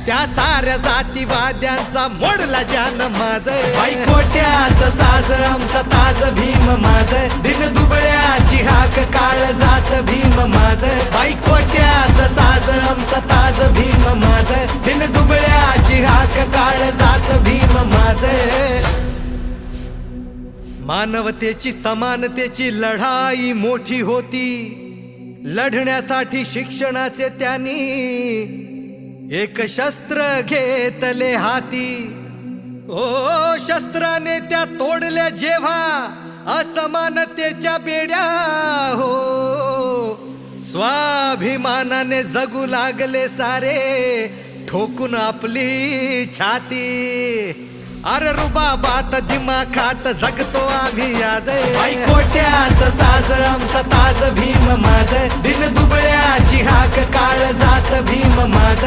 त्या साऱ्या जातीवाद्यांचा मोडला जान माझ खोट्याचं साज आमचा ताज भीम माझ दिन दुबळ्याची हाक काळ जात भीम माझ खोट्याचं साज आमचा ताज भीम माझ दिन दुबळ्याची हाक काळ जात भीम माझ मानवतेची समानतेची लढाई मोठी होती लढण्यासाठी शिक्षणाचे त्यांनी एक शस्त्र घेतले हाती ओ शस्त्राने त्या तोडल्या जेव्हा असमानतेच्या बेड्या हो स्वाभिमानाने जगू लागले सारे ठोकून आपली छाती अरे रुबाबात दिमाखात जगतो आम्ही आज खोट्याचं साज आमचा ताज भीम माझ दिन दुबळ्याची हाक काळ जात भीम माझ